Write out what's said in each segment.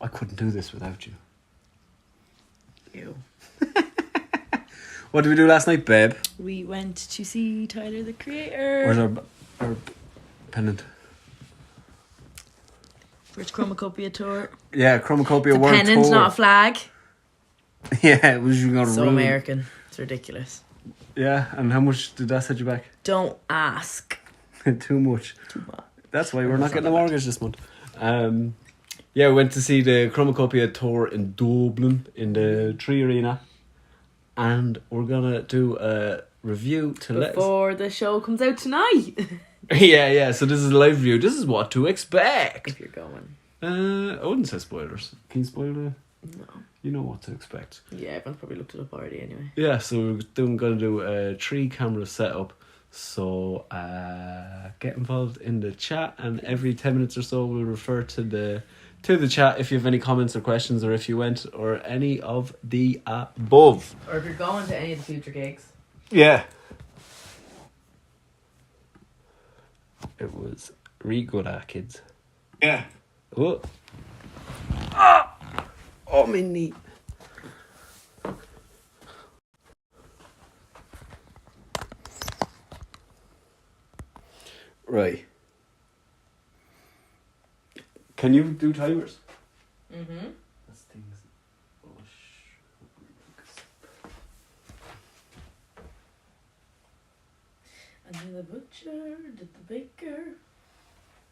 I couldn't do this without you. Ew. What did we do last night, babe? We went to see Tyler, the Creator. Where's our pennant? First Chromakopia tour. Yeah, Chromakopia The World pennant, Tour. not a flag. Yeah, it was you got So ruined. American. It's ridiculous. Yeah, and how much did that set you back? Don't ask. Too much. Too much. That's why we're That's not getting a not bad. mortgage this month. Yeah, we went to see the Chromakopia tour in Dublin in the Tree Arena, and we're gonna do a review to Before the show comes out tonight. Yeah. So this is a live review. This is what to expect. If you're going. I wouldn't say spoilers. Can you spoil it? No. You know what to expect. Yeah, everyone's probably looked it up already anyway. Yeah, so we're gonna do a 3-camera setup. So get involved in the chat, and every 10 minutes or so we'll refer to the chat if you have any comments or questions, or if you went, or any of the above. Or if you're going to any of the future gigs. Yeah. It was really good, kids. Yeah. Oh. Oh, my knee. Right. Can you do timers? Mm-hmm. That's things. And then the butcher did the baker.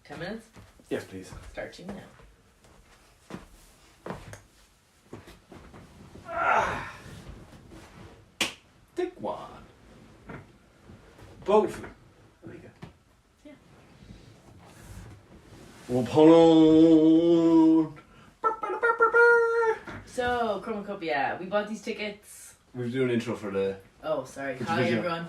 10 minutes? Yes, please. Starting now. Take one. Both. There you go. Yeah. Well, hold on. So, Chromakopia, we bought these tickets. We're doing an intro for the... Oh, sorry. It's Hi, video. everyone.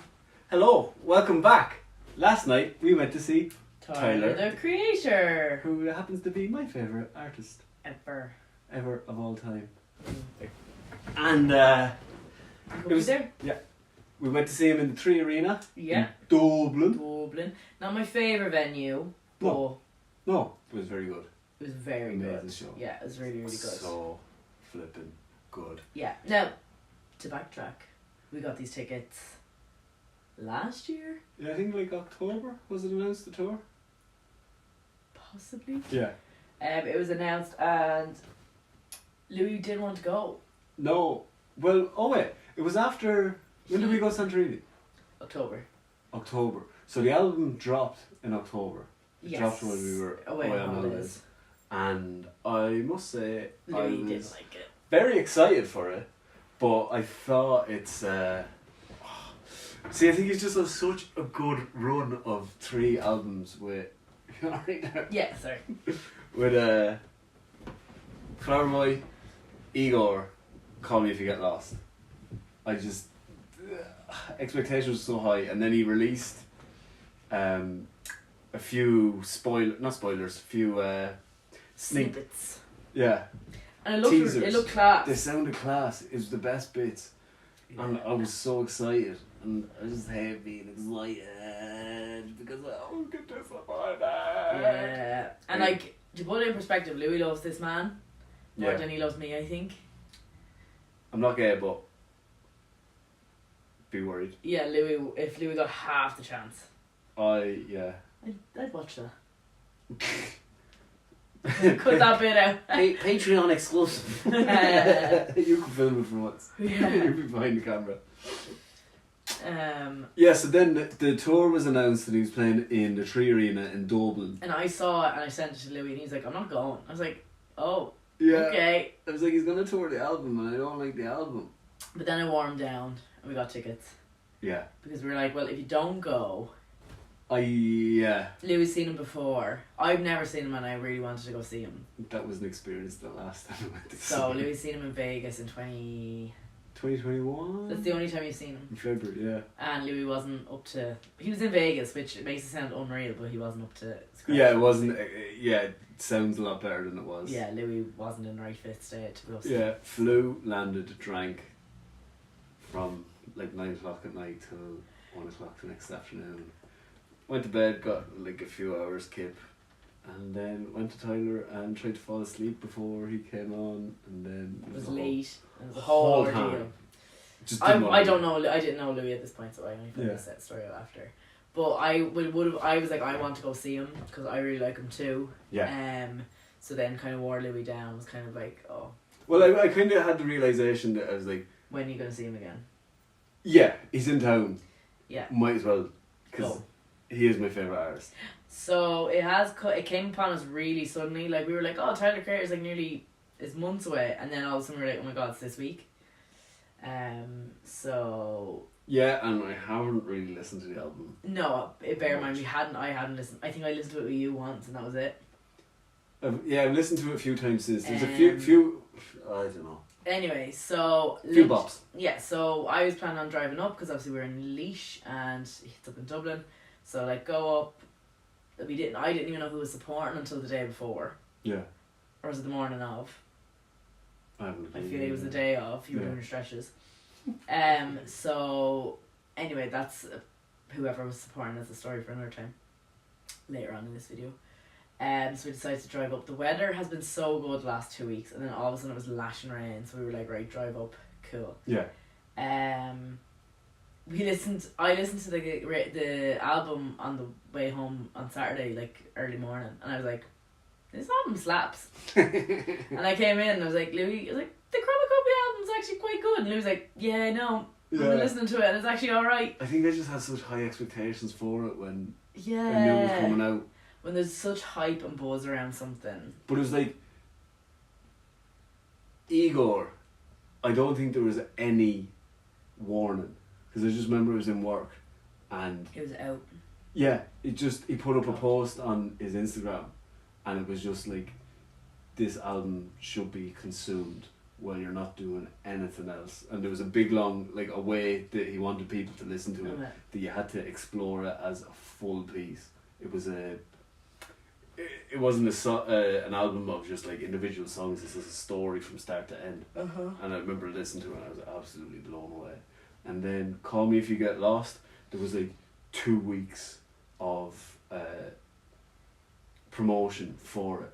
Hello, welcome back. Last night we went to see Tyler, the Creator. who happens to be my favourite artist Ever. of all time. Mm. And It was there? Yeah. We went to see him in the Tree Arena. Yeah. In Dublin. Dublin. Not my favourite venue, but No, it was very good. it was very Amazing good. show. Yeah, it was really, really good. So flipping good. Yeah. Now, to backtrack, we got these tickets last year, Yeah, I think like October was it announced the tour? possibly. Yeah. It was announced, and Louis didn't want to go. No. Well, oh wait, it was after. When did we go to Santorini? October. October. So the album dropped in October. It Yes. dropped when we were away on on holidays. holidays. And I must say, I Louis was didn't like it. very excited for it, but I thought it's. See, I think it's just such a good run of 3 albums with. Yeah, sorry. With Flower Boy, Igor, Call Me If You Get Lost. I just expectations were so high, and then he released a few not spoilers, a few Snippets. yeah. And it looked class. They sounded class. It was the best bits, and I was so excited, and I just hate being excited because I don't get disappointed. Yeah. And like, to put it in perspective, Louis loves this man more Yeah. than he loves me, I think. I'm not gay, but be worried. Yeah, if Louis got half the chance, Yeah. I'd watch that. Cut that bit out. Patreon exclusive. You can film it for once. Yeah. You'll be behind the camera. Um, Yeah, so then the tour was announced that he was playing in the Tree Arena in Dublin. and I saw it and I sent it to Louis and he was like, I'm not going. I was like, oh, Yeah. okay. I was like, he's gonna tour the album, and I don't like the album. But then I warmed down and we got tickets. Yeah. Because we were like, well, if you don't go, Yeah. Louis seen him before. I've never seen him and I really wanted to go see him. That was an experience the last time I went to see So him. Louis seen him in Vegas in 2021? That's the only time you've seen him. In February, yeah. And Louis wasn't up to... He was in Vegas, which makes it sound unreal, but he wasn't up to scratch. Yeah, it wasn't. Yeah, it sounds a lot better than it was. Yeah, Louis wasn't in the right fit state to go see. Yeah, flew, landed, drank from like 9 o'clock at night till 1 o'clock the next afternoon. Went to bed, got like a few hours kip, and then went to Tyler and tried to fall asleep before he came on, and then It was a whole- late. It was a whole ordeal. time. Just I didn't I don't know. I didn't know Louis at this point, so I only found Yeah. the set story out after. But I would have. I was like, I want to go see him because I really like him too. Yeah. So then, kind of wore Louis down. Was kind of like, oh, Well, I kind of had the realization that I was like, when are you gonna see him again? yeah, he's in town. Yeah. Might as well, because Go. he is my favourite artist. So it came upon us really suddenly. Like we were like, oh, Tyler Creator's like nearly is months away, and then all of a sudden we were like, oh my god, it's this week. So Yeah, and I haven't really listened to the album. no, bear in mind I hadn't listened. I think I listened to it with you once, and that was it. I've listened to it a few times since. There's a Um, few. I don't know. Anyway, so Few bops. Yeah, so I was planning on driving up because obviously we're in Laois and it's up in Dublin. So like go up. I didn't even know who was supporting until the day before, Yeah. or was it the morning of? I haven't. I feel like it was the day of. You were Yeah. doing your stretches. So anyway, that's whoever was supporting as a story for another time. Later on in this video. So we decided to drive up. The weather has been so good the last 2 weeks, and then all of a sudden it was lashing rain. So we were like, right, drive up, cool. Yeah. I listened to the album on the way home on Saturday, like early morning, and I was like, this album slaps. And I came in and I was like, Louis, I was like, the Chromakopia album's actually quite good. And Louis was like, yeah, no, I've been listening to it and it's actually alright. I think they just had such high expectations for it when I knew it was Yeah. coming out. When there's such hype and buzz around something. But it was like Igor. I don't think there was any warning, because I just remember I was in work, and It was out. yeah, he put up a post on his Instagram, and it was just like, this album should be consumed while you're not doing anything else. And there was a big long, like, a way that he wanted people to listen to it, Okay. that you had to explore it as a full piece. It wasn't an album of just like individual songs. This is a story from start to end. Uh-huh. And I remember listening to it and I was absolutely blown away. And then Call Me If You Get Lost, there was like 2 weeks of promotion for it,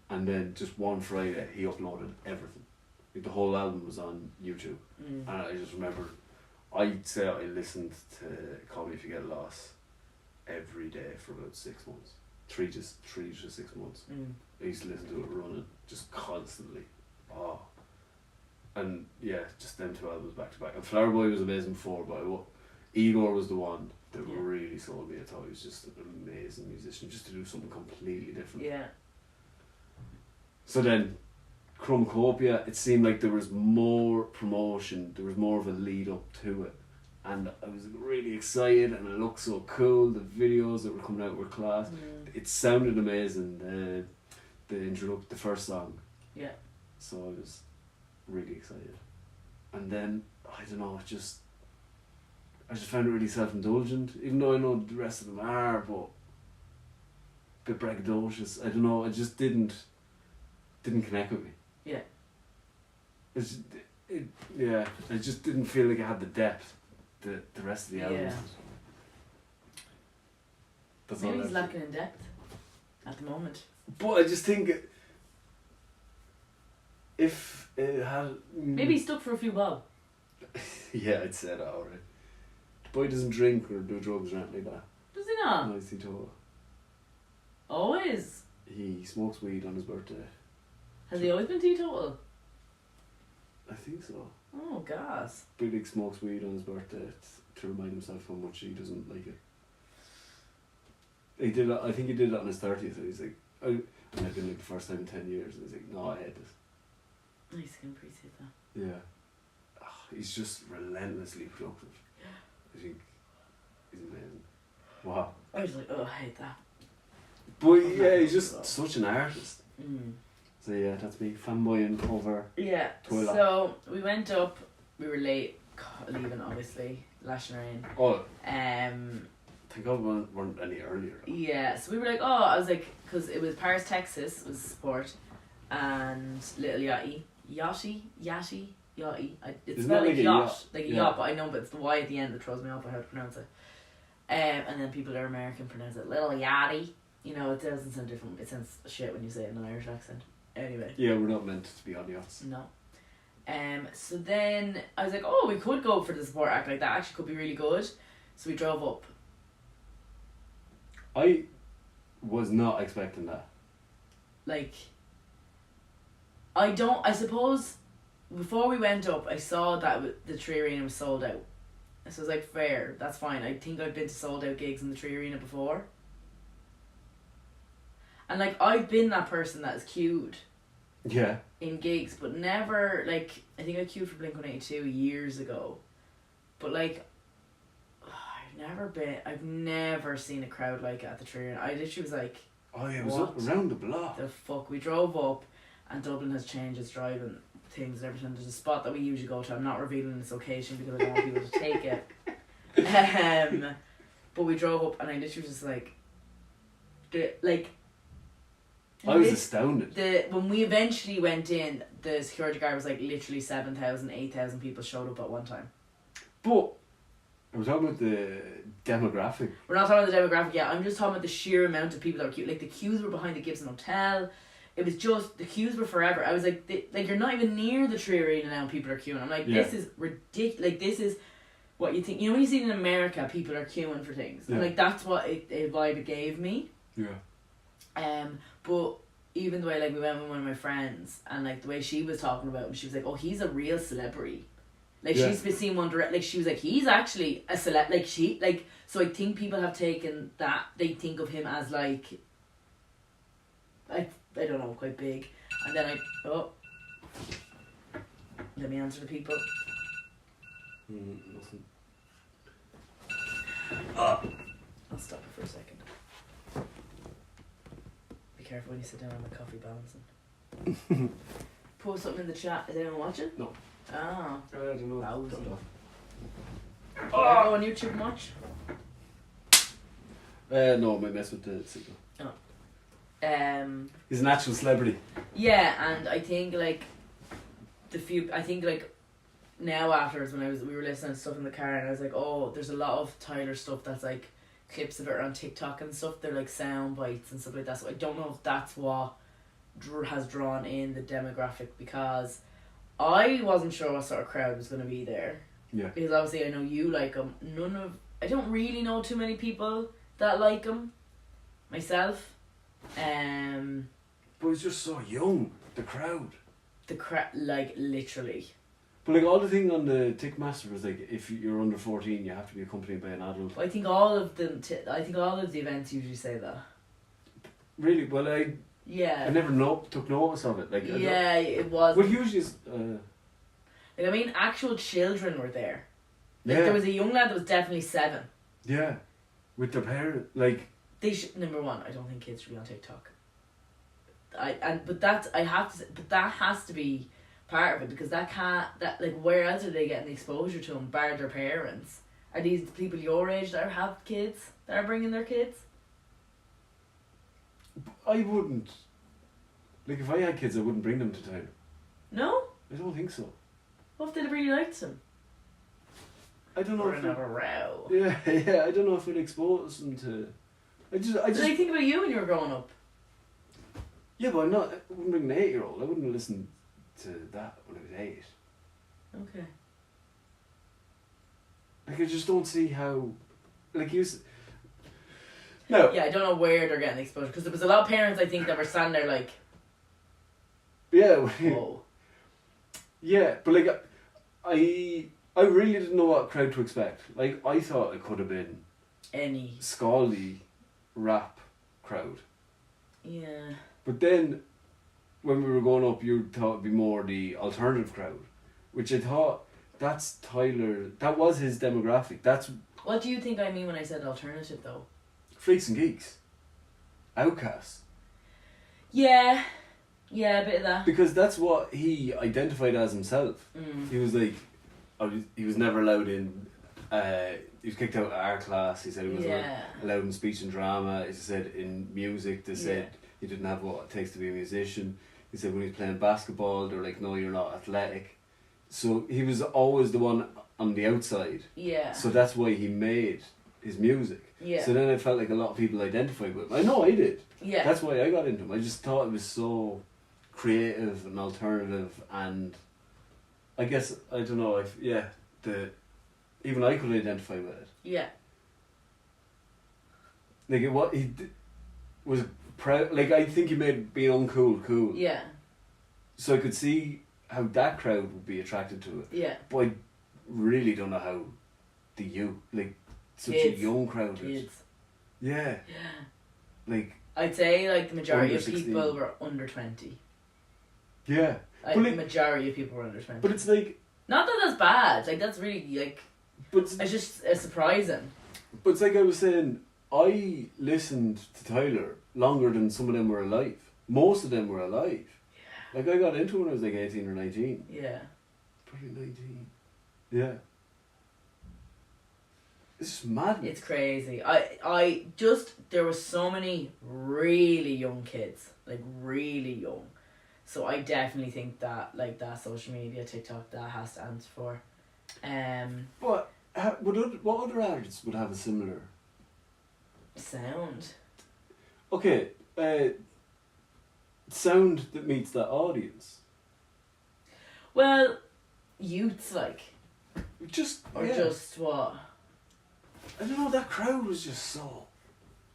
and then just one Friday he uploaded everything. Like the whole album was on YouTube. And I just remember, I'd say I listened to Call Me If You Get Lost every day for about 6 months. 3 to 6 months. I used to listen to it running just constantly. Oh. And yeah, just them 2 albums back to back. And Flower Boy was amazing before, but Igor was the one that really sold me. I thought he was just an amazing musician, just to do something completely different. Yeah. So then, Chromakopia, it seemed like there was more promotion, there was more of a lead up to it. And I was really excited, and it looked so cool. The videos that were coming out were class. It sounded amazing. The first song. Yeah. So I was really excited. And then I don't know, I just found it really self-indulgent, even though I know the rest of them are, but a bit braggadocious. I don't know, it just didn't connect with me. Yeah. I just didn't feel like it had the depth that the rest of the album Yeah. had. That's all Maybe I he's have to- lacking in depth at the moment. But I just think if it had... Maybe he's stuck for a few bob. Yeah, I'd say that already. The boy doesn't drink or do drugs or anything like that. Does he not? No, he's teetotal. Always. He smokes weed on his birthday. Has he always been teetotal? I think so. Oh, gas. Big smokes weed on his birthday to remind himself how much he doesn't like it. I think he did it on his 30th, and he's like, and I've been like the first time in 10 years, and he's like, no, I hate this. Nice, I can appreciate that. Yeah. He's just relentlessly productive. I think he's amazing. Wow. I was like, oh, I hate that. But yeah, he's just such an artist. Mm. So yeah, that's me fanboying over. Yeah, Toilet. so we went up, we were late leaving, obviously, lashing rain. Oh, Um, thank God we weren't any earlier. yeah, so we were like, oh, I was like, because it was Paris, Texas, was support, and Little Yachty. It's Isn't spelled that like like a yacht, yacht? like a Yeah. yacht, but I know, but it's the Y at the end that throws me off on how to pronounce it. And then people that are American pronounce it Little Yachty. You know, it doesn't sound different. It sounds shit when you say it in an Irish accent. Anyway. Yeah, we're not meant to be on yachts. No. So then I was like, oh, we could go for the support act. Like, that actually could be really good. So we drove up. I was not expecting that. Like, I suppose, before we went up, I saw that the Tree Arena was sold out. So I was like, fair, that's fine. I think I've been to sold out gigs in the Tree Arena before. And, like, I've been that person that has queued. Yeah. In gigs, but never, like, I think I queued for Blink-182 years ago. But, like, I've never seen a crowd like it at the Tree Arena. I literally was like, oh yeah, it was up around the block. The fuck? We drove up, and Dublin has changed its driving things and everything. There's a spot that we usually go to. I'm not revealing its location because I don't want people to take it. But we drove up, and I literally was just like, I was astounded. When we eventually went in, the security guard was like, literally 7,000, 8,000 people showed up at one time. But we're talking about the demographic. We're not talking about the demographic yet. I'm just talking about the sheer amount of people that were queuing. Like, the queues were behind the Gibson Hotel. It was just, the queues were forever. I was like, you're not even near the Tree Arena now and people are queuing. I'm like, This is ridiculous. Like, this is what you think. You know, when you see it in America, people are queuing for things. Yeah. And, like, that's what a vibe it gave me. Yeah. But even the way, like, we went with one of my friends, and, like, the way she was talking about him, she was like, oh, he's a real celebrity. Like, she's been seeing one direct, like, she was like, he's actually a celeb, like, so I think people have taken that, they think of him as, like, I don't know, quite big. And then let me answer the people. Nothing. I'll stop it for a second. Be careful when you sit down on the coffee balancing. Post something in the chat. Is anyone watching? No. Ah. I don't know. Lousy. Oh, on YouTube much? No, I might mess with the signal. Oh. He's an actual celebrity. Yeah, and I think, like, now afterwards when we were listening to stuff in the car, and I was like, oh, there's a lot of Tyler stuff that's like clips of it on TikTok and stuff. They're like sound bites and stuff like that. So I don't know if that's what has drawn in the demographic, because I wasn't sure what sort of crowd was going to be there. Yeah. Because obviously I know you like him. I don't really know too many people that like him myself. But he's just so young, the crowd. Like, literally. But, like, all the thing on the Ticketmaster was like, if you're under 14, you have to be accompanied by an adult. I think all of the events usually say that. Really? Well, I never took notice of it. Like, it was. Well, usually it's, like, I mean, actual children were there. Like, yeah. There was a young lad that was definitely 7. Yeah. With their parents, like. They should. Number one, I don't think kids should be on TikTok. But that has to be part of it, because where else are they getting the exposure to them bar their parents? Are these people your age that have kids that are bringing their kids? I wouldn't. Like, if I had kids, I wouldn't bring them to town. No? I don't think so. What if they really liked them? I don't know. We're gonna have a row. Yeah, I don't know if I'd expose them to. I just. Did they think about you when you were growing up? Yeah, but I wouldn't bring an 8-year-old. I wouldn't listen to that when I was 8. Okay. Like, I just don't see how. Like, no. Yeah, I don't know where they're getting the exposure, because there was a lot of parents, I think, that were standing there like. Yeah. Whoa. Yeah, but, like, I really didn't know what crowd to expect. Like, I thought it could have been any scaldy rap crowd. Yeah. But then, when we were going up, you thought it'd be more the alternative crowd, which I thought, that's Tyler, that was his demographic. That's. What do you think I mean when I said alternative, though? Freaks and geeks. Outcasts. Yeah, a bit of that. Because that's what he identified as himself. Mm. He was like, he was never allowed in. He was kicked out of our class. He said he wasn't allowed in speech and drama. He said in music, they said he didn't have what it takes to be a musician. He said when he was playing basketball, they were like, no, you're not athletic. So he was always the one on the outside. Yeah. So that's why he made his music. Yeah. So then I felt like a lot of people identified with him. I know I did. Yeah. That's why I got into him. I just thought it was so creative and alternative, and I guess I don't know. Even I could identify with it. Yeah. Like was proud. Like I think he made being uncool cool. Yeah. So I could see how that crowd would be attracted to it. Yeah. But I really don't know how the youth, like such Kids. a young crowd is. Kids. Yeah. Yeah. Like. I'd say like the majority Under of 16. people were under 20. Yeah. Like But the like, majority of people were under 20. but it's like. Not that that's bad. Like that's really like. But It's just surprising. But it's like I was saying, I listened to Tyler longer than some of them were alive. Most of them were alive. Yeah. Like I got into it when I was like 18 or 19. Yeah. Probably 19. Yeah. It's just mad. It's crazy. There were so many really young kids, like really young. So I definitely think that like that social media, TikTok, that has to answer for. But what other artists would have a similar Sound. Okay, sound that meets that audience. Well, youths like, Just or yeah. just what? I don't know. That crowd was just so.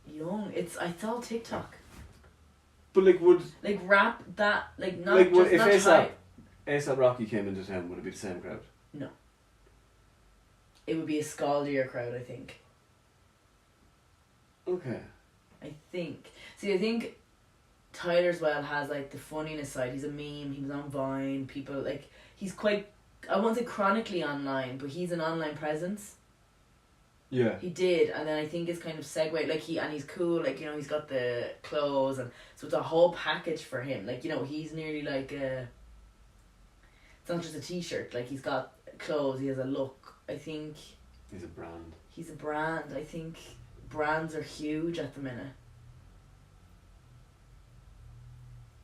Young. It's all TikTok. But like, would Like rap that like not like just if not ASAP try. ASAP Rocky came into town, would it be the same crowd? No. It would be a scaldier crowd, I think. Okay. I think. See, I think Tyler's well has like the funniness side. He's a meme. He was on Vine. People like he's quite. I won't say chronically online, but he's an online presence. Yeah. He did, and then I think it's kind of segued. Like he's cool. Like he's got the clothes, and so it's a whole package for him. Like he's nearly like a. It's not just a t-shirt. Like he's got clothes. He has a look. I think. He's a brand. He's a brand. I think brands are huge at the minute.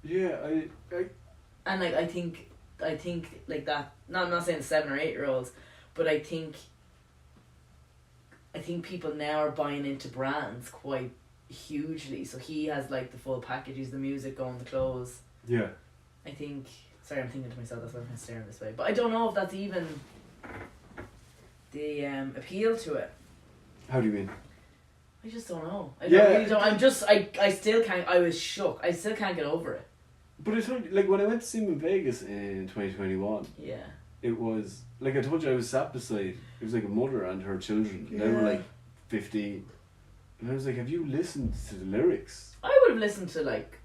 Yeah, And like I think like that. No, I'm not saying 7 or 8 year olds, but I think people now are buying into brands quite hugely. So he has like the full package. He's the music going, the clothes. Yeah. I think. Sorry, I'm thinking to myself. That's why I'm staring this way. But I don't know if that's even the appeal to it. How do you mean? I just don't know. I Yeah. really don't. I'm just. I still can't. I was shook. I still can't get over it. But I told you, like when I went to see him in Vegas in 2021, Yeah. it was like I told you I was sat beside. It was like a mother and her children. Yeah. They were like 15, and I was like, "Have you listened to the lyrics?" I would have listened to like.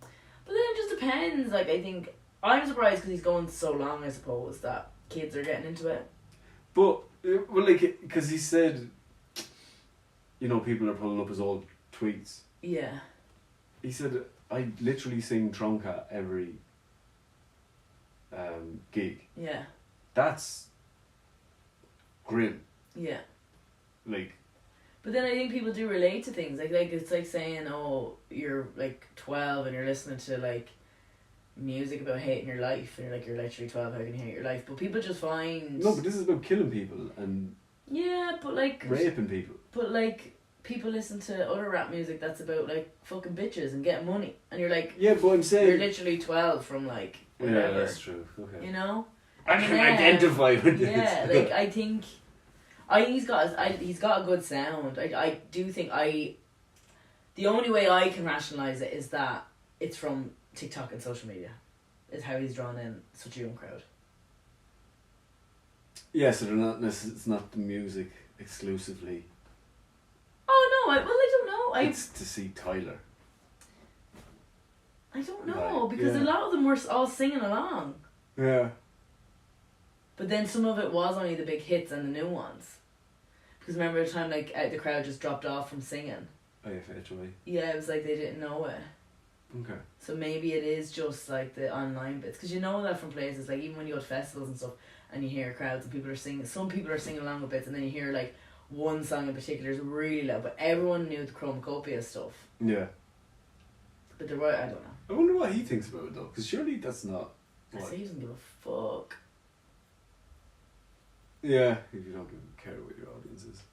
But then it just depends. Like I think I'm surprised because he's going so long. I suppose that kids are getting into it. But well, like because he said, people are pulling up his old tweets. Yeah. He said, "I literally sing Tronca every gig." Yeah. That's grim. Yeah. Like. But then I think people do relate to things like it's like saying, oh, you're like 12 and you're listening to like music about hating your life, and you're literally 12. How can you hate your life? But people just find No, but this is about killing people and. Yeah, but like raping people. But like people listen to other rap music that's about like fucking bitches and getting money, and you're like, yeah, but I'm saying you're literally 12 from like whatever. Yeah, that's true. Okay. I can identify with this. Yeah, like I think he's got a good sound. I do think the only way I can rationalise it is that it's from TikTok and social media, is how he's drawn in such a young crowd. Yeah, so they're not it's not the music exclusively. Oh no, I don't know. It's to see Tyler. I don't know, Like, because yeah. a lot of them were all singing along. Yeah. But then some of it was only the big hits and the new ones. Because remember the time like the crowd just dropped off from singing? IFHY. Yeah, it was like they didn't know it. Okay. So maybe it is just like the online bits. Because you know that from places, like even when you go to festivals and stuff and you hear crowds and people are singing, some people are singing along with bits, and then you hear like one song in particular is really loud, but everyone knew the Chromakopia stuff. Yeah. But there were, I don't know. I wonder what he thinks about it though, because surely that's not. I say he doesn't give a fuck. Yeah, if you don't care what your audience is.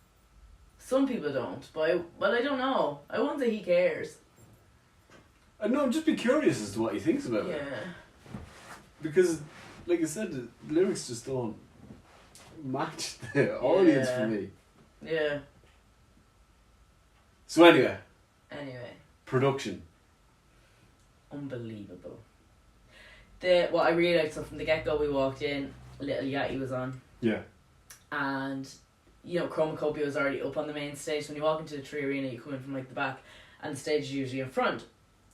Some people don't, but I don't know. I won't say he cares. No, just be curious as to what he thinks about it. Yeah. Because, like I said, the lyrics just don't match the audience for me. Yeah. So anyway, production. Unbelievable. What I really liked, so from the get-go we walked in, Little Yachty was on. Yeah. And, you know, Chromakopia was already up on the main stage. So when you walk into the Tree Arena, you come in from, like, the back, and the stage is usually in front.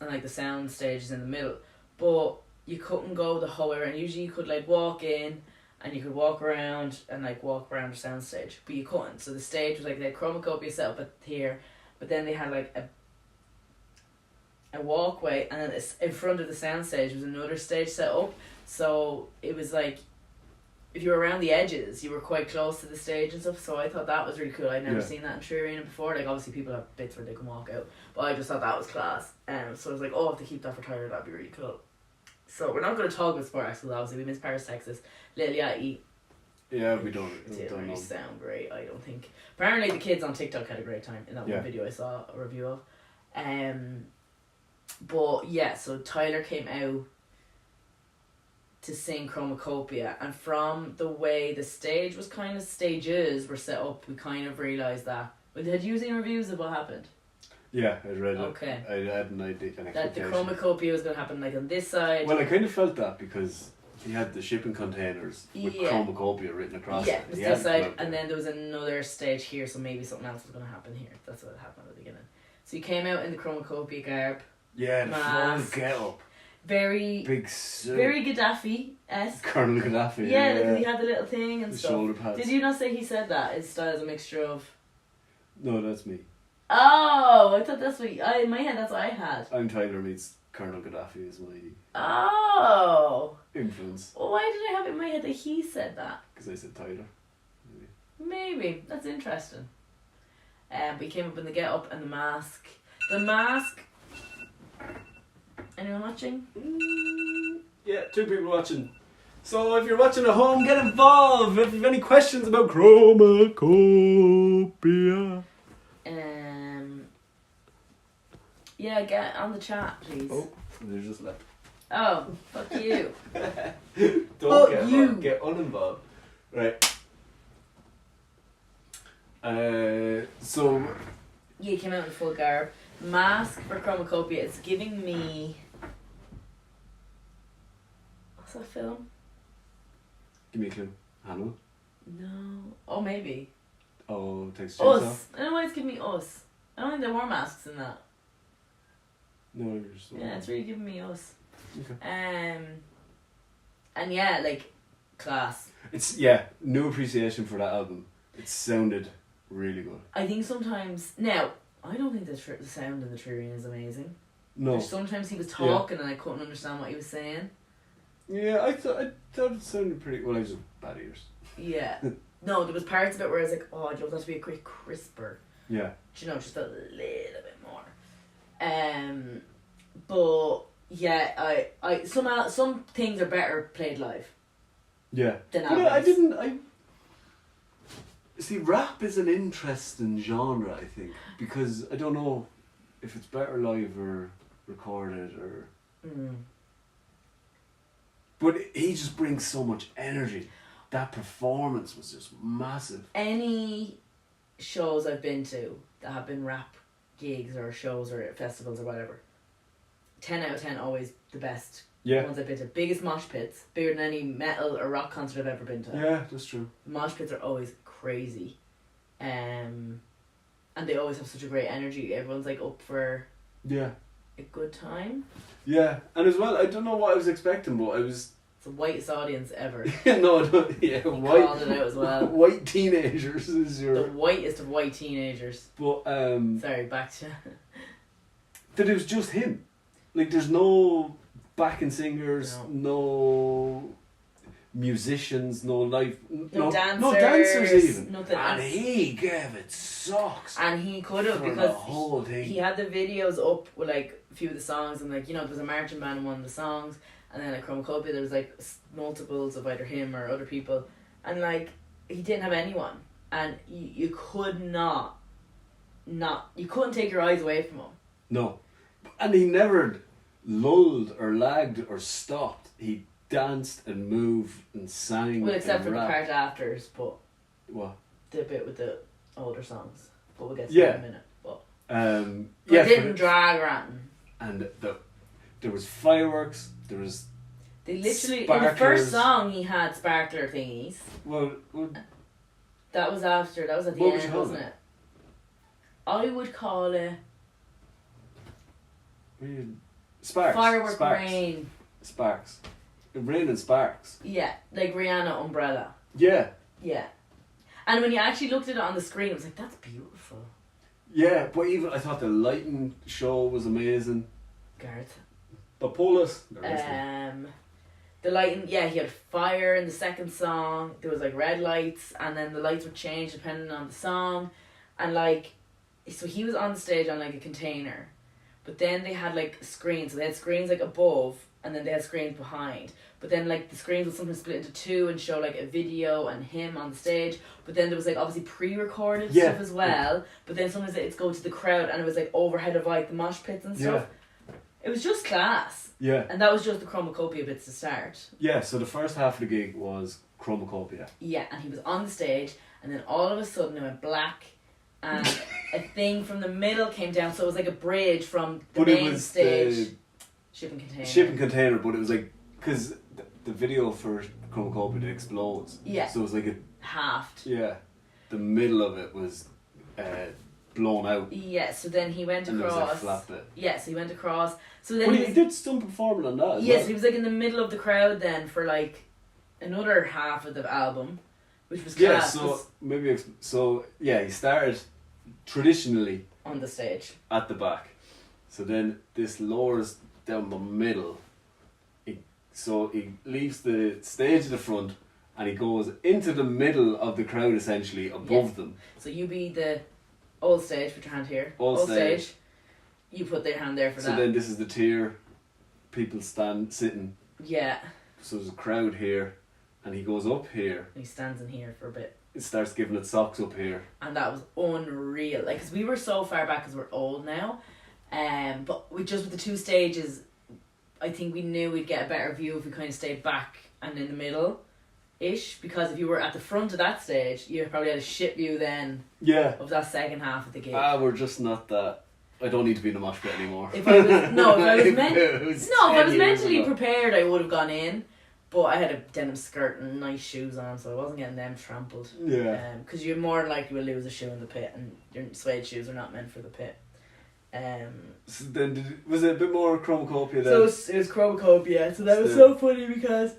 And, like, the sound stage is in the middle. But you couldn't go the whole way around. Usually you could, like, walk in, and you could walk around, and, like, walk around the sound stage. But you couldn't. So the stage was, like, they had Chromakopia set up at here, but then they had, like, a walkway, and then in front of the sound stage was another stage set up. So it was like, if you were around the edges, you were quite close to the stage and stuff. So I thought that was really cool. I'd never seen that in Tree Arena before. Like, obviously people have bits where they can walk out, but I just thought that was class. So I was like, oh, if they keep that for Tyler, that'd be really cool. So we're not going to talk about Sport Axel, obviously. We miss Paris, Texas. Little Yachty. Yeah, we don't Didn't sound great, I don't think. Apparently the kids on TikTok had a great time in that one video I saw a review of. But yeah, so Tyler came out to sing Chromakopia, and from the way the stage was kind of stages were set up, we kind of realised that. But had you seen reviews of what happened? Yeah, I read it. Okay. I had an idea, that the Chromakopia was going to happen like on this side. Well, I kind of felt that because he had the shipping containers with Chromakopia written across it. Yeah, this side, and then there was another stage here, so maybe something else was going to happen here. That's what happened at the beginning. So he came out in the Chromakopia garb. Yeah, the full get up. Very big suit. Very Gaddafi-esque. Colonel Gaddafi. Yeah, because he had the little thing and the stuff. Shoulder pads. Did you not say he said that? His style is a mixture of... No, that's me. Oh, I thought that's what... in my head, that's what I had. I'm Tyler meets Colonel Gaddafi is my... Oh. Influence. Well, why did I have it in my head that he said that? Because I said Tyler. Maybe. That's interesting. But he came up in the get-up and the mask. The mask... Anyone watching? Yeah, 2 people watching. So if you're watching at home, get involved. If you have any questions about Chromakopia. Yeah, get on the chat, please. Oh, they just left. Oh, fuck you. Don't get involved. Get uninvolved. Right. So... Yeah, he came out in full garb. Mask for Chromakopia. It's giving me... What's that film? Give me a clue. Hannibal? No. Oh, maybe. Oh, Texas Chainsaw? Us. I don't know why it's giving me Us. I don't think there were masks in that. No, you're just... Yeah, it's really giving me Us. Okay. And yeah, like, class. It's, yeah, new appreciation for that album. It sounded really good. I think sometimes... Now, I don't think the sound in the Tree Arena is amazing. No. Sometimes he was talking and I couldn't understand what he was saying. Yeah, I thought it sounded pretty... Well, I just have bad ears. Yeah. No, there was parts of it where I was like, oh, I'd love that to be a quick crisper. Yeah. Do you know, just a little bit more. But yeah, I some things are better played live. Yeah. Than albums. See, rap is an interesting genre, I think, because I don't know if it's better live or recorded or... But he just brings so much energy. That performance was just massive. Any shows I've been to that have been rap gigs or shows or festivals or whatever, 10 out of 10 always the best ones I've been to. Biggest mosh pits, bigger than any metal or rock concert I've ever been to. Yeah, that's true. Mosh pits are always crazy. And they always have such a great energy. Everyone's like up for a good time. Yeah, and as well, I don't know what I was expecting, but I was... It's the whitest audience ever. No, white. Called it out as well. White teenagers is your... The whitest of white teenagers. But, Sorry, back to... That it was just him. Like, there's no backing singers, no musicians, no live... No dancers. No dancers even. Nothing. And he gave it socks. And he could have, because the whole thing. He had the videos up with, like, a few of the songs, and, like, you know, there was a marching band in one of the songs, and then at Chromakopia there was, like, multiples of either him or other people, and, like, he didn't have anyone, and you could not you couldn't take your eyes away from him. No. And he never lulled or lagged or stopped. He danced and moved and sang. Well, except and for rapped. the part afters, but What? the bit with the older songs. But we'll get to Yeah. that in a minute. But Yeah, it didn't drag or anything. And there was fireworks. There was. They literally in the Sparklers. first song he had sparkler thingies. Well, That was after. That was at the What would you end, call wasn't it? I would call it sparks. firework sparks. rain. Sparks. Rain and sparks. Yeah, like Rihanna Umbrella. Yeah. Yeah. And when you actually looked at it on the screen, it was like, that's beautiful. Yeah, but even I thought the lighting show was amazing. Gareth. The Polis. The lighting, yeah, he had fire in the second song. There was like red lights, and then the lights would change depending on the song. And like, so he was on the stage on like a container, but then they had like screens. So they had screens like above, and then they had screens behind. But then like the screens would sometimes split into two and show like a video and him on the stage. But then there was like obviously pre-recorded stuff as well. But then sometimes it'd go to the crowd, and it was like overhead of like the mosh pits and stuff. It was just class. Yeah. And that was just the Chromakopia bits to start. Yeah, so the first half of the gig was Chromakopia. Yeah, and he was on the stage, and then all of a sudden it went black, and a thing from the middle came down, so it was like a bridge from the main stage. Shipping container. But it was like, because the video for Chromakopia, it explodes. Yeah. So it was like a... Halved. Yeah. The middle of it was blown out. Yeah, so then he went and across. There was a flat bit. Yeah, so he went across. So then but he did some performing on that as yes, well. he was like in the middle of the crowd then for like another half of the album, which was class. Yeah, so he started traditionally on the stage at the back. So then this lowers down the middle. So he leaves the stage at the front and he goes into the middle of the crowd essentially above them. So you be the old stage, put your hand here. Old stage. You put their hand there for that. So then this is the tier, people sitting. Yeah. So there's a crowd here, and he goes up here. And he stands in here for a bit. It starts giving it socks up here. And that was unreal. Like, because we were so far back because we're old now. But with the two stages, I think we knew we'd get a better view if we kind of stayed back and in the middle-ish. Because if you were at the front of that stage, you probably had a shit view then. Yeah. Of that second half of the gig. We're just not that... I don't need to be in the mosh pit anymore. If I was mentally prepared, I would have gone in, but I had a denim skirt and nice shoes on, so I wasn't getting them trampled. Yeah. Because you're more likely to lose a shoe in the pit, and your suede shoes are not meant for the pit. So then, was it a bit more Chromakopia then? So it was Chromakopia. So that was so funny because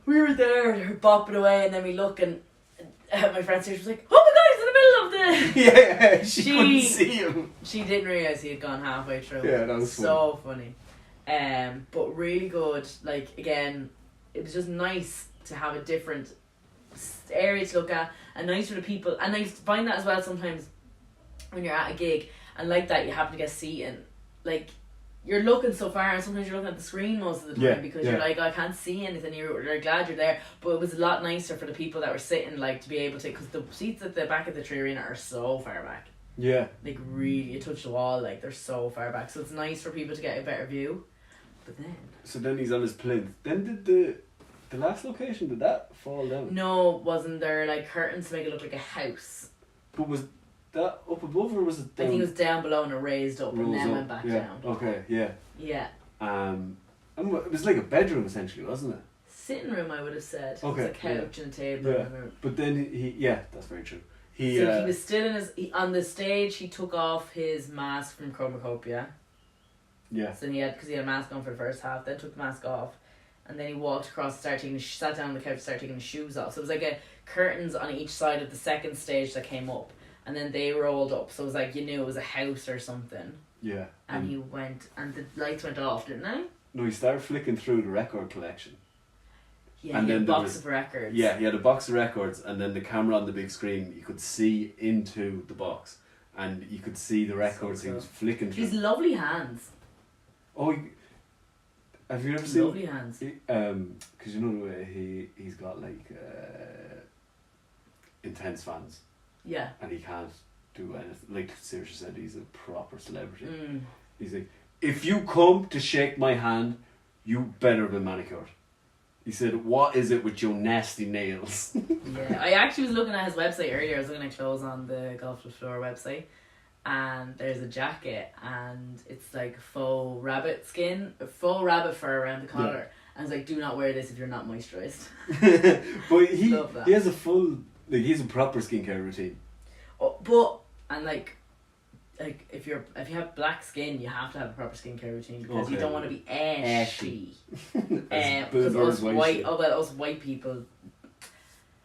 we were there bopping away, and then we look and my friend Sarah was like, "Oh my god, he's in the middle of the..." Yeah, she couldn't see him. She didn't realise he had gone halfway through. Yeah, that was so funny. But really good. Like, again, it was just nice to have a different area to look at, and nice for the people. And I find that as well sometimes when you're at a gig and like that you happen to get seating. Like, you're looking so far, and sometimes you're looking at the screen most of the time because you're like, I can't see anything. You're glad you're there, but it was a lot nicer for the people that were sitting, like, to be able to, because the seats at the back of the Tree Arena are so far back. Yeah. Like, really, you touch the wall, like, they're so far back, so it's nice for people to get a better view. But then... So then he's on his plinth. Then did the last location, did that fall down? No, wasn't there, like, curtains to make it look like a house? But was that up above or was it down? I think it was down below and it raised up and then went back down. Okay, yeah. Yeah. And it was like a bedroom essentially, wasn't it? Sitting room, I would have said. Okay. It was a couch and a table. Yeah. And a room. But then that's very true. So he was still on the stage. He took off his mask from Chromakopia. Yeah. So because he had a mask on for the first half, then took the mask off, and then he walked across, sat down on the couch, started taking his shoes off. So it was like curtains on each side of the second stage that came up, and then they rolled up. So it was like you knew it was a house or something. Yeah. And he went, and the lights went off, didn't they? No, he started flicking through the record collection. Yeah, and he had then a box of records. Yeah, he had a box of records, and then the camera on the big screen, you could see into the box, and you could see the records he was flicking through. His lovely hands. Oh, have you ever seen? Lovely hands. Because you know the way he's got like intense fans, Yeah. and he can't do anything. Like seriously said, he's a proper celebrity. Mm. He's like, if you come to shake my hand, you better be manicured. He said, what is it with your nasty nails? Yeah, I actually was looking at his website earlier. I was looking at clothes on the Golf the Floor website, and there's a jacket, and it's like faux rabbit fur around the collar. And it's like, do not wear this if you're not moisturised. But Love that. he has a full, like, he's a proper skincare routine. Oh, but and like if you have black skin, you have to have a proper skincare routine because you don't want to be ashy. Because us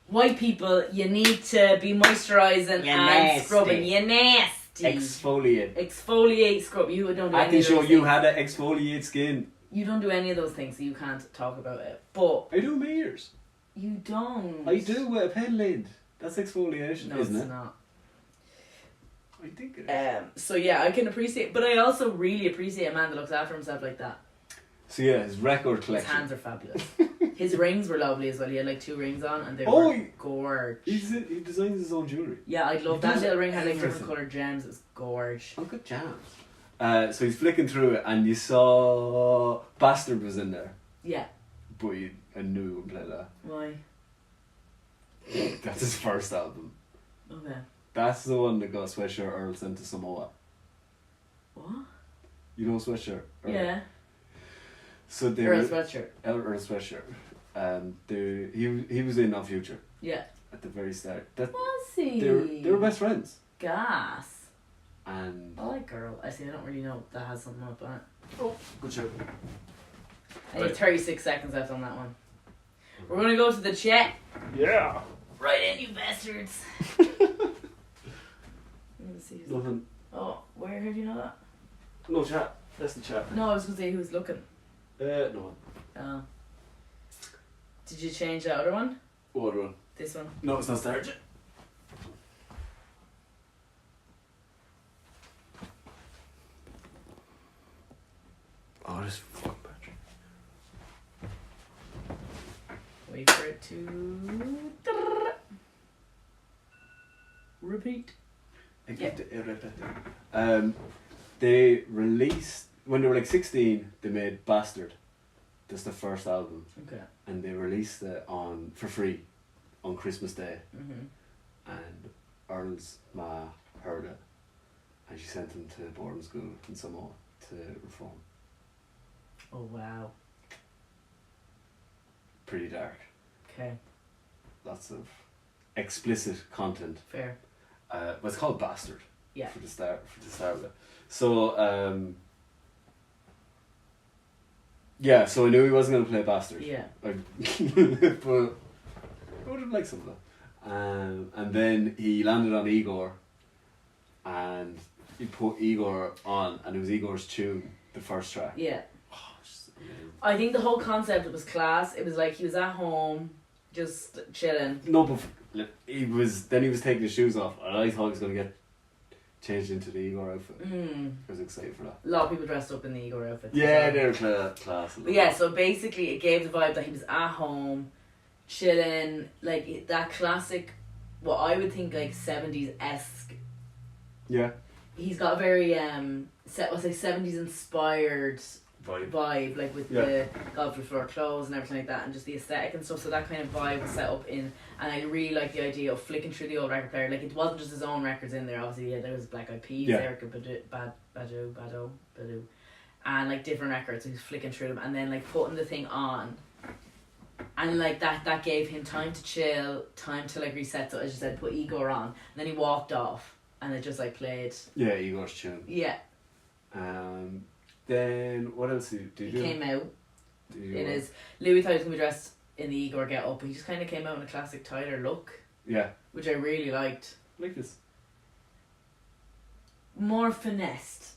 white people, you need to be moisturising and scrubbing. You nasty. Exfoliate, scrub. You don't do I any can of show those you things. how to exfoliate skin. You don't do any of those things, so you can't talk about it. But I do my ears. you don't. I do with a pen lid. That's exfoliation, No, isn't it's it? not. I think it is. So yeah, I can appreciate, but I also really appreciate a man that looks after himself like that. So yeah, his record His collection. hands are fabulous. His rings were lovely as well. He had like 2 rings on, and they Oh, were gorgeous. He designs his own jewellery. Yeah, I'd love He that does little ring. Had like everything. different coloured gems. It was gorgeous. Oh, good jams. So he's flicking through it, and you saw Bastard was in there, Yeah. but I knew he wouldn't play that. Why? That's his first album. Okay. That's the one that got Sweatshirt Earl sent to Samoa. What? You know Sweatshirt Earl? Yeah. So they Earl were sweatshirt. Earl Sweatshirt. He was in On Future Yeah. at the very start. That Was he? they were best friends. Gas. And I like Girl. I see. I don't really know if that has something up on it. oh, good show. I need 36 seconds left on that one. We're gonna go to the chat. Yeah. Right in, you bastards. Let's see who's Nothing. Oh, where have you know that? No chat. That's the chat. No, I was gonna say who's looking. No. Oh. Did you change the other one? What one? This one? No, it's not started yet. Oh, this fucking battery. Wait for it to repeat. They released when they were like 16. They made Bastard. That's the first album, Okay. and they released it for free on Christmas Day. Mhm. And Earl's ma heard it, and she sent him to boarding school in Samoa to reform. Oh wow. Pretty dark. Okay. Lots of explicit content. Fair. But it's called Bastard. Yeah. For the start of it. So yeah, so I knew he wasn't gonna play Bastard. Yeah. But I would have liked some of that. And then he landed on Igor, and he put Igor on, and it was Igor's tune, the first track. Yeah. Oh, it's just amazing. I think the whole concept was class. It was like he was at home, just chilling. No, but he was taking his shoes off, and I thought he was gonna get changed into the Igor outfit. I was excited for that. A lot of people dressed up in the Igor outfits. Yeah, they're class. But yeah, so basically it gave the vibe that he was at home, chilling, like that classic, what I would think like 70s-esque. Yeah. He's got a very 70s inspired vibe, like with the golf floor clothes and everything like that, and just the aesthetic and stuff. So that kind of vibe was set up in, and I really like the idea of flicking through the old record player. Like it wasn't just his own records in there. Obviously, yeah, there was Black Eyed Peas, Erykah Badu, and like different records. So he was flicking through them and then like putting the thing on, and like that gave him time to chill, time to like reset. So as you said, put Igor on, and then he walked off, and it just like played. Yeah, Igor's tune. Yeah. Then what else did you do? He came out in his Louis thought he was gonna be dressed in the Igor get up, but he just kind of came out in a classic Tyler look. Yeah. Which I really liked. Like this. More finessed.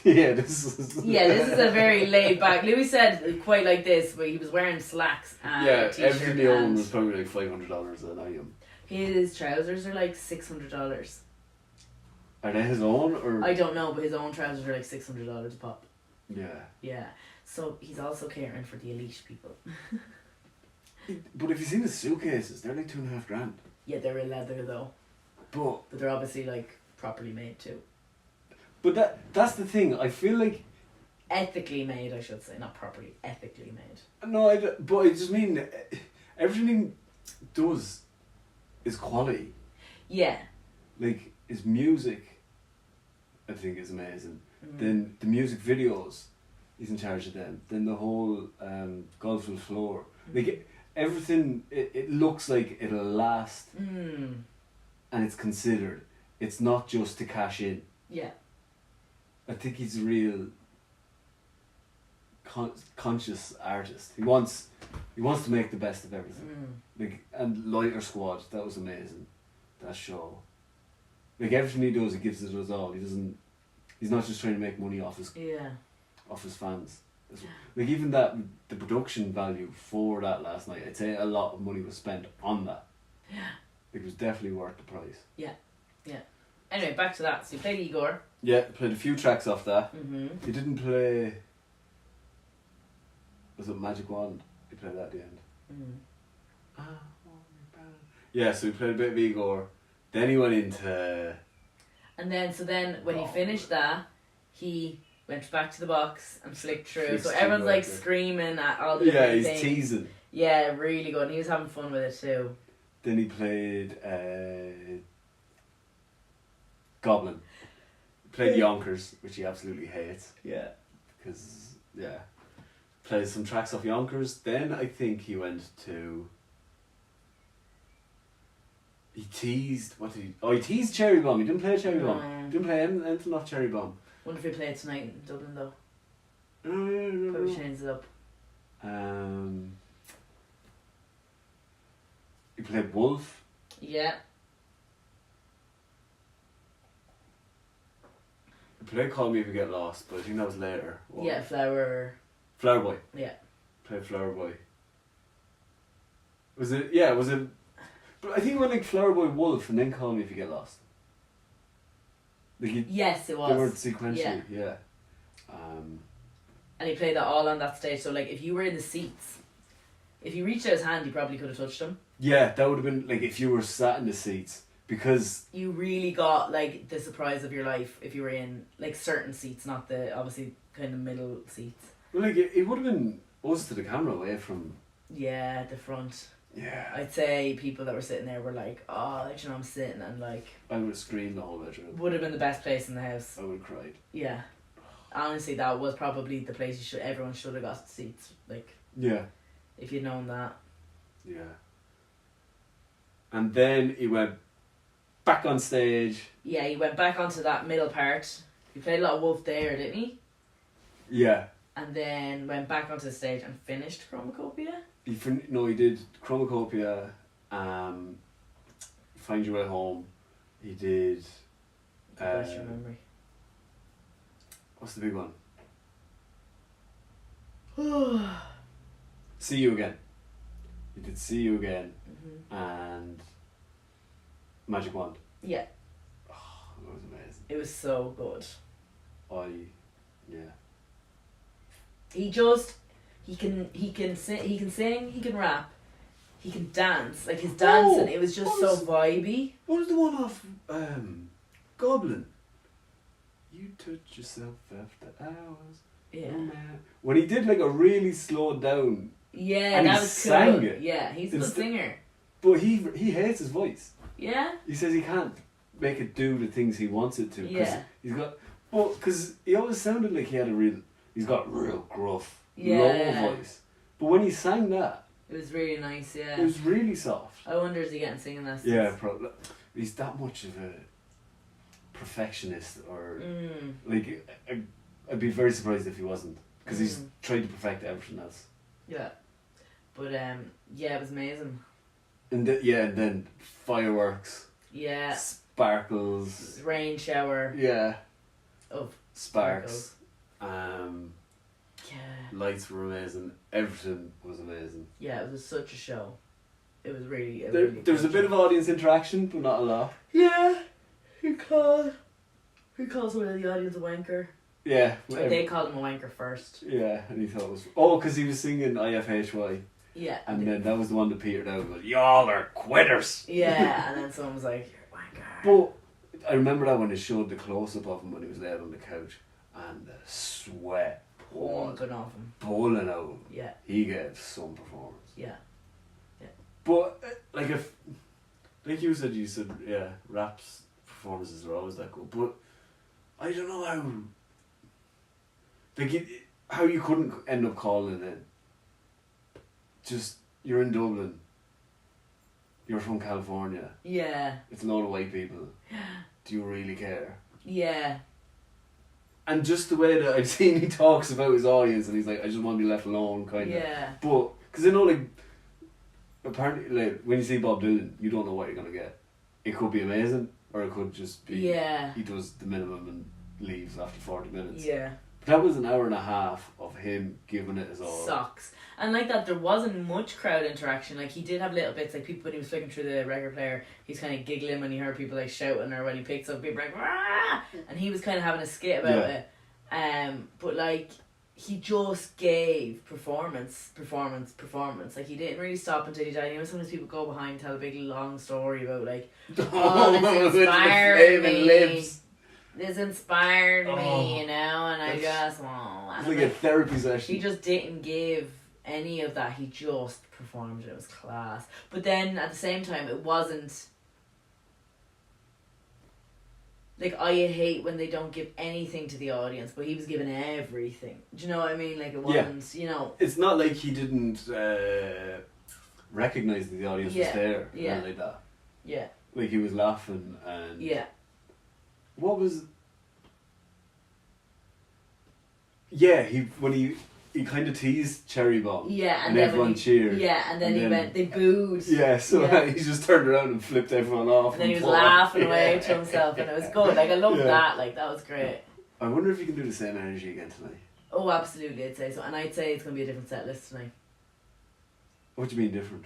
This is a very laid back. Louis said quite like this, but he was wearing slacks and a t-shirt. Everything they own was probably like $500 an item. His trousers are like $600. Are they his own or? I don't know, but his own trousers are like $600 a pop. Yeah. Yeah. So he's also catering for the elite people. But if you've seen his suitcases, they're like $2,500. Yeah, they're in leather though. But But they're obviously like properly made too. that's the thing. I feel like Ethically made, I should say, not properly. Ethically made. no, but I just mean everything does is quality. Yeah. Like his music, I think is amazing. Then the music videos, he's in charge of them. Then the whole golf will floor. Like everything, it looks like it'll last. And it's considered. It's not just to cash in. Yeah. I think he's a real conscious artist. He wants to make the best of everything. Like, and Lighter Squad, that was amazing. That show. Like everything he does, he gives it us all. He's not just trying to make money off his fans. Like even that, the production value for that last night, I'd say a lot of money was spent on that. Yeah. It was definitely worth the price. Yeah. Anyway, back to that. So you played Igor. Yeah, played a few tracks off that. He didn't play. Was it Magic Wand? He played that at the end. Yeah, so we played a bit of Igor. Then he went into. And then when he finished that, he went back to the box and flicked through. So everyone's like screaming at all the different he's things. teasing. Yeah, really good. And he was having fun with it too. Then he played Goblin. Played Yonkers, which he absolutely hates. Yeah. Because, played some tracks off Yonkers. Then I think he went to. He teased. What did he? Oh, he teased Cherry Bomb. He didn't play Cherry Bomb. Didn't play anything off Cherry Bomb. Wonder if he played tonight in Dublin though. No. Probably changed it up. He played Wolf. Yeah. He played Call Me If You Get Lost, but I think that was later. Yeah, Flower Boy. Yeah. Played Flower Boy. Was it? Yeah, was it? But I think it went like Flower Boy, Wolf, and then Call Me If You Get Lost. Like yes, it was. They were sequentially, yeah. And he played that all on that stage. So like, if you were in the seats, if you reached out his hand, you probably could have touched him. Yeah, that would have been like if you were sat in the seats, because you really got like the surprise of your life if you were in like certain seats, not the obviously kind of middle seats. Well, like it would have been us to the camera away from. Yeah, the front. Yeah. I'd say people that were sitting there were like, oh, like, you know, I'm sitting and like. I would have screamed the whole way through. Would have been the best place in the house. I would have cried. Yeah. Honestly, that was probably the place everyone should have got seats. Like. Yeah. If you'd known that. Yeah. And then he went back on stage. Yeah, he went back onto that middle part. He played a lot of Wolf there, didn't he? Yeah. And then went back onto the stage and finished Chromakopia. He did Chromakopia, Find Your Way Home. He did. Bless your memory. What's the big one? See You Again. He did See You Again and Magic Wand. Yeah. Oh, that was amazing. It was so good. Yeah. He can sing, he can rap, he can dance. Like his dancing, it was just so vibey. What was the one off Goblin? You touch yourself after hours. Yeah. Oh, man. When he did like a really slowed down. Yeah, and that he was sang cool. it. Yeah, he's a good singer. But he hates his voice. Yeah. He says he can't make it do the things he wants it to. Yeah. He's got. Well, because he always sounded like he's got real gruff, low voice. But when he sang that, it was really nice. Yeah. It was really soft. I wonder is he getting singing lessons? Yeah, probably. He's that much of a perfectionist, or like I'd be very surprised if he wasn't, because he's tried to perfect everything else. Yeah. But yeah, it was amazing. And then fireworks. Yeah. Sparkles. Rain shower. Yeah. Of sparks. Yeah. Lights were amazing. Everything was amazing. Yeah, it was such a show. It was really. There was a bit of audience interaction, but not a lot. Yeah. He calls one of the audience a wanker. Yeah. They called him a wanker first. Yeah, and he thought it was... Oh, because he was singing IFHY. Yeah. And then that was the one that petered out. Goes, y'all are quitters. Yeah, and then someone was like, you're a wanker. But I remember that when they showed the close up of him when he was laid on the couch, and the sweat poured Pumping off him. pulling out of him. Yeah. He gave some performance. Yeah. But like you said, yeah, raps performances are always that good. But I don't know how. Like how you couldn't end up calling it. Just you're in Dublin. You're from California. Yeah. It's a lot of white people. Do you really care? Yeah. And just the way that I've seen he talks about his audience, and he's like, I just want to be left alone, kind of. Yeah. But because I know, like, apparently, like when you see Bob Dylan, you don't know what you're gonna get. It could be amazing, or it could just be he does the minimum and leaves after 40 minutes. Yeah. But that was an hour and a half of him giving it his all. Sucks. And like that, there wasn't much crowd interaction. Like he did have little bits, like people when he was flicking through the record player, he's kind of giggling when he heard people like shouting, or when he picks up people like Rah! And he was kind of having a skit about it. But like he just gave performance. Like he didn't really stop until he died. You know, sometimes people go behind and tell a big long story about like, this inspired me. This inspired me, you know, and I just, it's like a therapy session. He just didn't give any of that. He just performed it. It was class. But then at the same time, it wasn't. Like, I hate when they don't give anything to the audience, but he was giving everything. Do you know what I mean? Like, it wasn't, you know. It's not like he didn't recognise that the audience was there. Yeah. Like that. Yeah. Like, he was laughing and. Yeah. What was. Yeah, when he kind of teased Cherry Bomb. Yeah, and everyone cheered. Yeah, and then they booed. Yeah, so he just turned around and flipped everyone off. And then he was laughing away to himself, and it was good. Like, I loved that. Like, that was great. I wonder if you can do the same energy again tonight. Oh, absolutely, I'd say so. And I'd say it's going to be a different set list tonight. What do you mean different?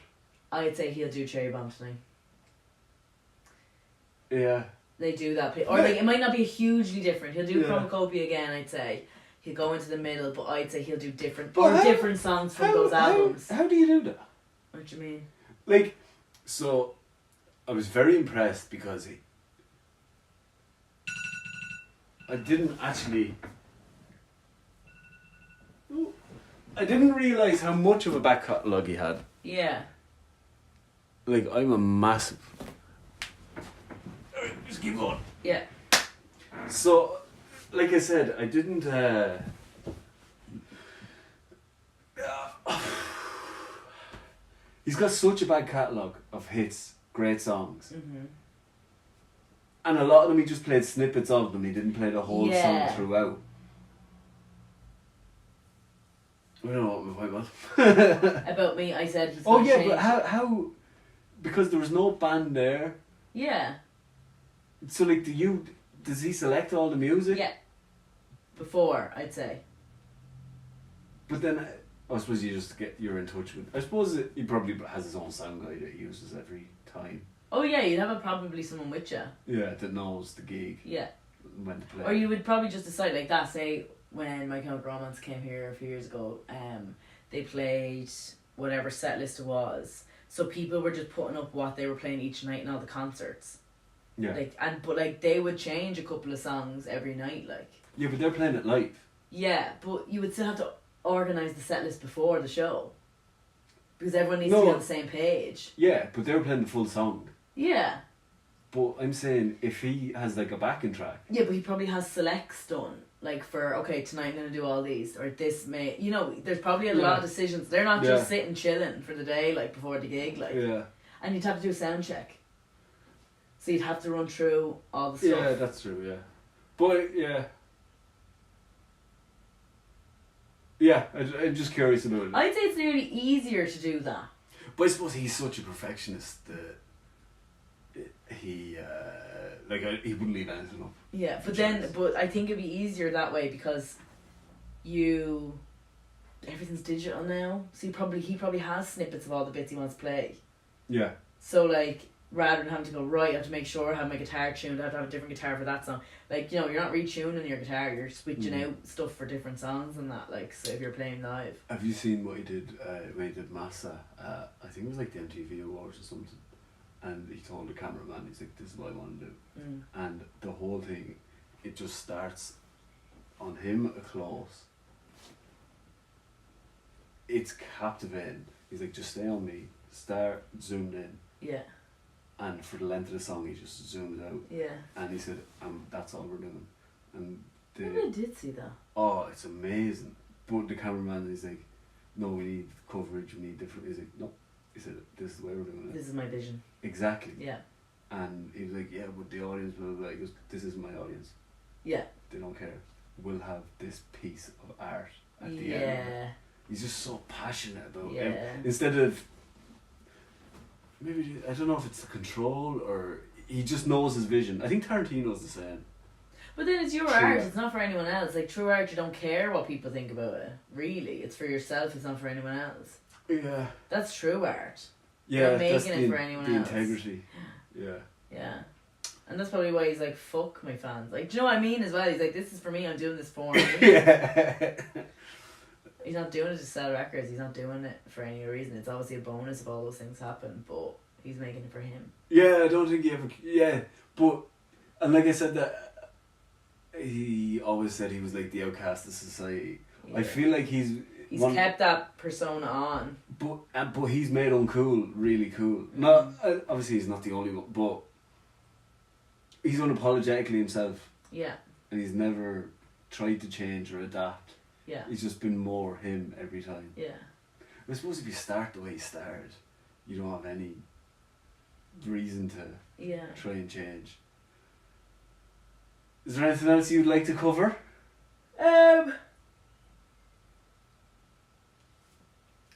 I'd say he'll do Cherry Bomb tonight. Yeah. They do that. Or, like, it might not be hugely different. He'll do Chromakopia again, I'd say. He'll go into the middle, but I'd say he'll do different songs from those albums. How do you do that? What do you mean? Like, so, I was very impressed because I didn't realise how much of a back catalogue he had. Yeah. Like, I'm a massive... Just keep going. Yeah. So, like I said, I didn't... He's got such a bad catalogue of hits, great songs. Mm-hmm. And a lot of them he just played snippets of them, he didn't play the whole song throughout. I don't know what my point was. About me, I said he's Oh yeah, but how... Because there was no band there. Yeah. So like, does he select all the music? Yeah. Before, I'd say. But then, I suppose you're in touch with... I suppose he probably has his own sound guy that he uses every time. Oh yeah, you'd have probably someone with you. Yeah, that knows the gig. Yeah. When to play. Or you would probably just decide like that. Say when My Chemical Romance came here a few years ago, they played whatever set list it was. So people were just putting up what they were playing each night in all the concerts. Yeah. But they would change a couple of songs every night, like. Yeah, but they're playing it live. Yeah, but you would still have to organise the set list before the show. Because everyone needs to be on the same page. Yeah, but they were playing the full song. Yeah. But I'm saying, if he has like a backing track... Yeah, but he probably has selects done. Like for, okay, tonight I'm going to do all these. Or this may... You know, there's probably a lot of decisions. They're not just sitting chilling for the day, like, before the gig. Like. Yeah. And you'd have to do a sound check. So you'd have to run through all the stuff. Yeah, that's true, yeah. But, yeah... Yeah, I'm just curious about it. I'd say it's nearly easier to do that. But I suppose he's such a perfectionist that he wouldn't leave anything up. Yeah, but I think it'd be easier that way because everything's digital now. So he probably has snippets of all the bits he wants to play. Yeah. So like rather than having to go, right, I have to make sure I have my guitar tuned, I have to have a different guitar for that song. Like, you know, you're not retuning your guitar, you're switching out stuff for different songs and that, like, so if you're playing live. Have you seen what he did when he did Massa? I think it was like the MTV Awards or something. And he told the cameraman, he's like, this is what I want to do. And the whole thing, it just starts on him a close. It's captivating. He's like, just stay on me. Start zoomed in. Yeah. And for the length of the song, he just zooms out. Yeah. And he said, that's all we're doing. And Maybe I did see that. oh, it's amazing. But the cameraman is like, no, we need coverage, we need different. He's like, no. He said, this is the way we're doing it. This is my vision. Exactly. Yeah. And he was like, yeah, but the audience, blah, blah, blah. He goes, this isn't my audience. Yeah. They don't care. We'll have this piece of art at the end. Yeah. He's just so passionate about Yeah. it. Instead of, maybe, I don't know if it's the control or he just knows his vision. I think Tarantino's the same. But then it's your True art, art. it's not for anyone else. Like, true art, you don't care what people think about it. Really. It's for yourself, it's not for anyone else. Yeah. That's true art. Yeah, You're making that's it for anyone the else. integrity. Yeah. Yeah. And that's probably why he's like, fuck my fans. Like, do you know what I mean as well? He's like, this is for me, I'm doing this for me. Yeah. He's not doing it to sell records, he's not doing it for any reason. It's obviously a bonus if all those things happen, but he's making it for him. Yeah, I don't think he ever. Yeah, but and like I said, that he always said he was like the outcast of society. Yeah. I feel like he's kept that persona on. but he's made uncool really cool. Not obviously he's not the only one, but he's unapologetically himself. Yeah. And he's never tried to change or adapt. Yeah. He's just been more him every time. Yeah. I suppose if you start the way you started, you don't have any reason to try and change. Is there anything else you'd like to cover?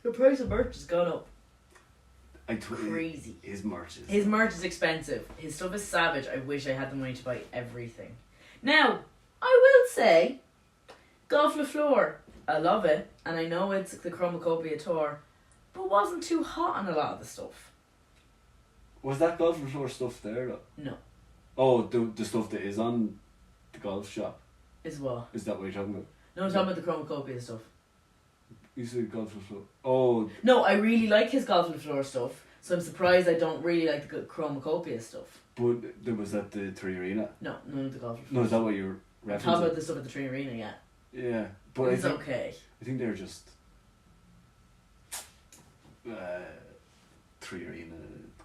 The price of merch has gone up. Crazy. His merch is. His merch is expensive. His stuff is savage. I wish I had the money to buy everything. Now, I will say, Golf Le Fleur, I love it, and I know it's the Chromakopia tour, but wasn't too hot on a lot of the stuff. Was that Golf Floor stuff there though? No. Oh, the stuff that is on the golf shop. Is what? Is that what you're talking about? No, I'm talking about the Chromakopia stuff. You said Golf Floor. Oh. No, I really like his Golf Le Fleur stuff, so I'm surprised I don't really like the Chromakopia stuff. But there was that the Tree Arena. No, none of the Golf Le Fleur. No, is that what you're referencing? I'm talking about the stuff at the Tree Arena, yeah. Yeah, but It's okay. I think they're just Tree Arena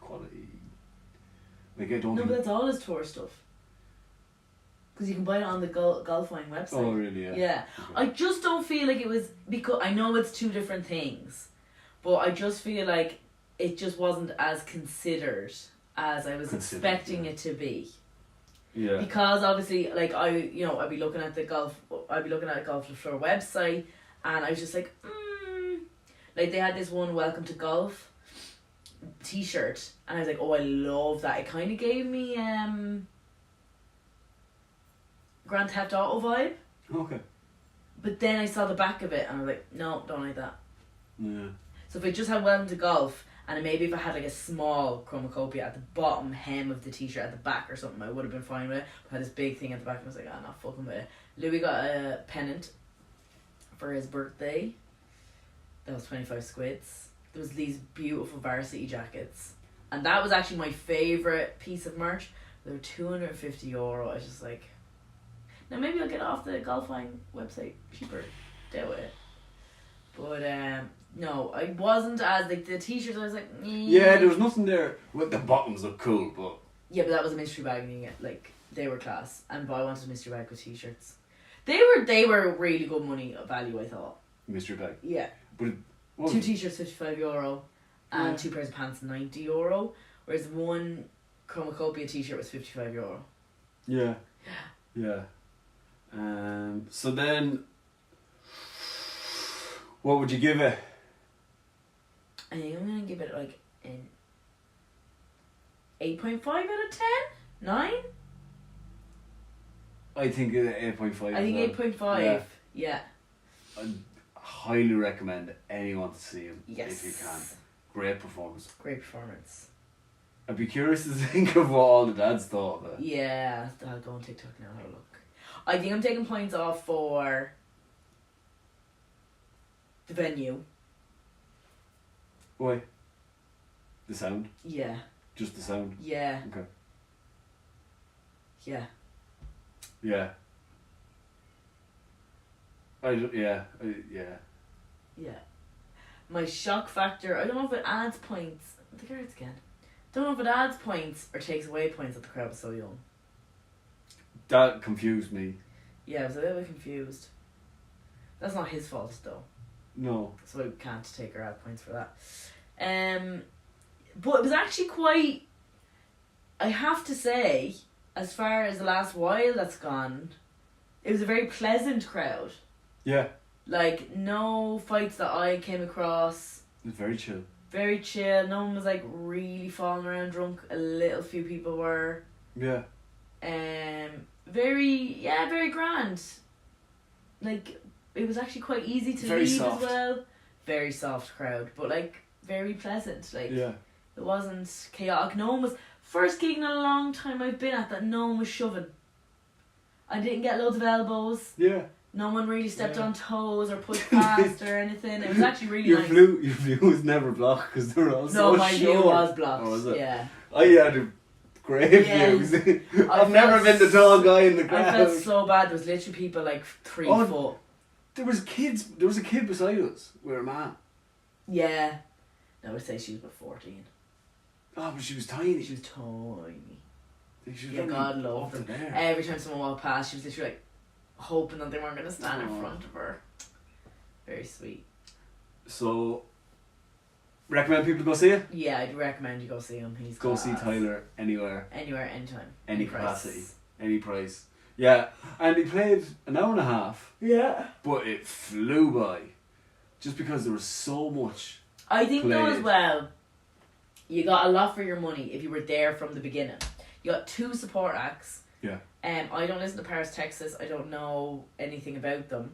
quality. Like I don't. No, think... but that's all his tour stuff. Because you can buy it on the Golfwine website. Oh really? Yeah. Yeah. Okay. I just don't feel like it was, because I know it's two different things, but I just feel like it just wasn't as considered as I was expecting it to be. Yeah. Because obviously, like I'd be looking at Golf Le Fleur website, and I was just like, like they had this one Welcome to Golf t-shirt, and I was like, oh, I love that. It kind of gave me Grand Theft Auto vibe. Okay. But then I saw the back of it, and I was like, no, don't like that. Yeah. So if I just had Welcome to Golf, and maybe if I had like a small Chromakopia at the bottom hem of the t-shirt at the back or something, I would have been fine with it. But I had this big thing at the back, and I was like, not fucking with it. Louis got a pennant for his birthday. That was 25 squids. There was these beautiful varsity jackets. And that was actually my favourite piece of merch. They were €250. I was just like, now maybe I'll get off the Golfwine website cheaper. Do it. But no, I wasn't as like the t-shirts. I was like, yeah, there was nothing there. Well, the bottoms look cool, but yeah, but that was a mystery bag, and you get like they were class. But I wanted a mystery bag with t-shirts. They were really good money value, I thought. mystery bag. Yeah. But two t-shirts €55, and two pairs of pants €90. Whereas one Chromakopia t-shirt was €55. Yeah. Yeah. So then, what would you give it? I think I'm gonna give it like an 8.5 out of 10? 9? I think 8.5. I think 8.5. Yeah. I'd highly recommend anyone to see him Yes. if you can. Great performance. Great performance. I'd be curious to think of what all the dads thought of it. Yeah, I'll go on TikTok now and have a look. I think I'm taking points off for the venue. Why? The sound? Yeah. Just the sound? Yeah. Okay. Yeah. Yeah. Yeah. Yeah. My shock factor, I don't know if it adds points. The cards again. Don't know if it adds points or takes away points that the crowd was so young. That confused me. Yeah, I was a little bit confused. That's not his fault though. No. So I can't take or add points for that. But it was actually quite, I have to say, as far as the last while that's gone, it was a very pleasant crowd. Yeah. Like, no fights that I came across. It was very chill. Very chill. No one was like really falling around drunk. A little few people were. Yeah. Very grand. Like, it was actually quite easy to Very leave soft. as well. Very soft crowd, but like very pleasant. Like, Yeah. it wasn't chaotic. No one was, first gig in a long time I've been at that no one was shoving. I didn't get loads of elbows. Yeah. No one really stepped Yeah. on toes or pushed past or anything. It was actually really Your nice. view was never blocked because they were all so No, my view short. was blocked. Oh, was it? Yeah. I had a great Yeah. views. I I've never felt been the tall guy in the I crowd. felt so bad. There was literally people like 3 Oh. foot. There was a kid beside us with a man. Yeah. No, I would say she was about 14. Oh, but she was tiny. She was tiny. She was Yeah, only God love up them. to there. Every time someone walked past, she was literally like hoping that they weren't going to stand in Aw. front of her. Very sweet. So, recommend people go see it? Yeah, I'd recommend you go see him. He's Go class. see Tyler anywhere, Anywhere, anytime. any price. capacity, any price. Yeah, and he played an hour and a half, Yeah. but it flew by. Just because there was so much. I think though as Played. well, you got a lot for your money if you were there from the beginning. You got 2 support acts. Yeah. I don't listen to Paris, Texas. I don't know anything about them.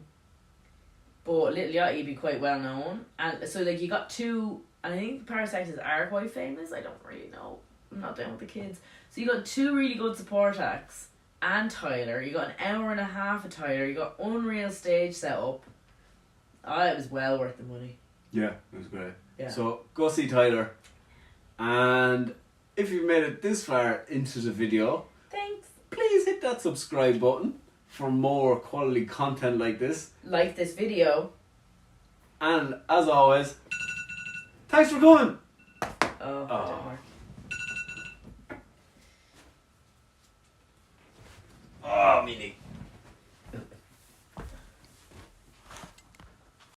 But Little Yachty would be quite well known. And so like you got 2, and I think Paris, Texas are quite famous. I don't really know. I'm not down with the kids. So you got 2 really good support acts and Tyler. You got an hour and a half of Tyler. You got unreal stage set up. It was well worth the money. Yeah, it was great. Yeah. So, go see Tyler. And if you've made it this far into the video, Thanks. please hit that subscribe button for more quality content like this. Like this video. And as always, thanks for coming. Oh, Oh. it didn't work. Oh, meaning.